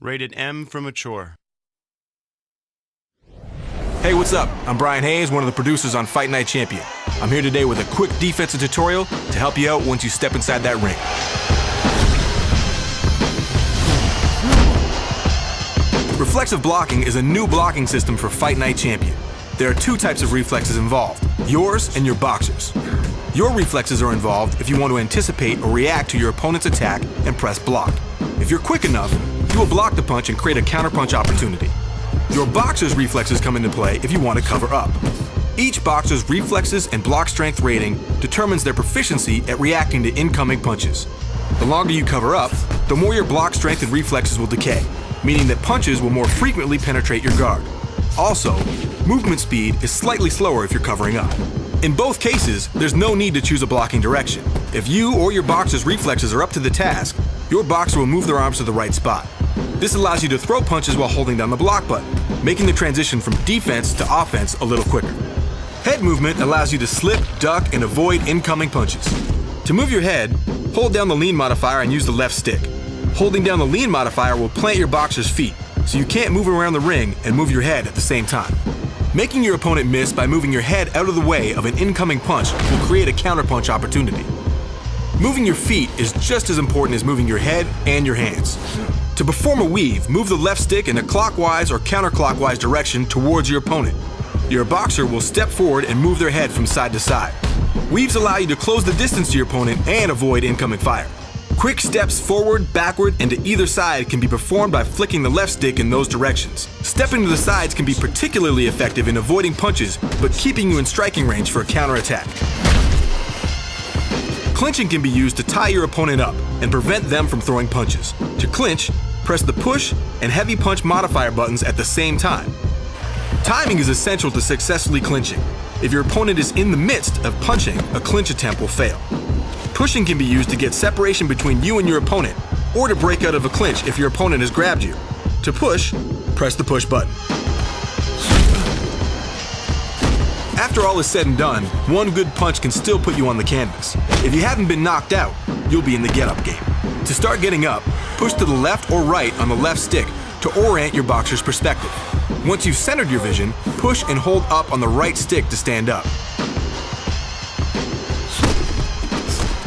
Rated M for mature. Hey, what's up? I'm Brian Hayes, one of the producers on Fight Night Champion. I'm here today with a quick defensive tutorial to help you out once you step inside that ring. Reflexive blocking is a new blocking system for Fight Night Champion. There are two types of reflexes involved, yours and your boxer's. Your reflexes are involved if you want to anticipate or react to your opponent's attack and press block. If you're quick enough, you will block the punch and create a counterpunch opportunity. Your boxer's reflexes come into play if you want to cover up. Each boxer's reflexes and block strength rating determines their proficiency at reacting to incoming punches. The longer you cover up, the more your block strength and reflexes will decay, meaning that punches will more frequently penetrate your guard. Also, movement speed is slightly slower if you're covering up. In both cases, there's no need to choose a blocking direction. If you or your boxer's reflexes are up to the task, your boxer will move their arms to the right spot. This allows you to throw punches while holding down the block button, making the transition from defense to offense a little quicker. Head movement allows you to slip, duck, and avoid incoming punches. To move your head, hold down the lean modifier and use the left stick. Holding down the lean modifier will plant your boxer's feet, so you can't move around the ring and move your head at the same time. Making your opponent miss by moving your head out of the way of an incoming punch will create a counterpunch opportunity. Moving your feet is just as important as moving your head and your hands. To perform a weave, move the left stick in a clockwise or counterclockwise direction towards your opponent. Your boxer will step forward and move their head from side to side. Weaves allow you to close the distance to your opponent and avoid incoming fire. Quick steps forward, backward, and to either side can be performed by flicking the left stick in those directions. Stepping to the sides can be particularly effective in avoiding punches, but keeping you in striking range for a counterattack. Clinching can be used to tie your opponent up and prevent them from throwing punches. To clinch, press the push and heavy punch modifier buttons at the same time. Timing is essential to successfully clinching. If your opponent is in the midst of punching, a clinch attempt will fail. Pushing can be used to get separation between you and your opponent, or to break out of a clinch if your opponent has grabbed you. To push, press the push button. After all is said and done, one good punch can still put you on the canvas. If you haven't been knocked out, you'll be in the get-up game. To start getting up, push to the left or right on the left stick to orient your boxer's perspective. Once you've centered your vision, push and hold up on the right stick to stand up.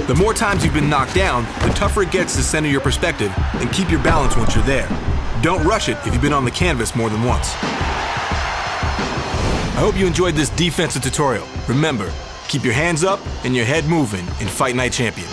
The more times you've been knocked down, the tougher it gets to center your perspective and keep your balance once you're there. Don't rush it if you've been on the canvas more than once. I hope you enjoyed this defensive tutorial. Remember, keep your hands up and your head moving in Fight Night Champion.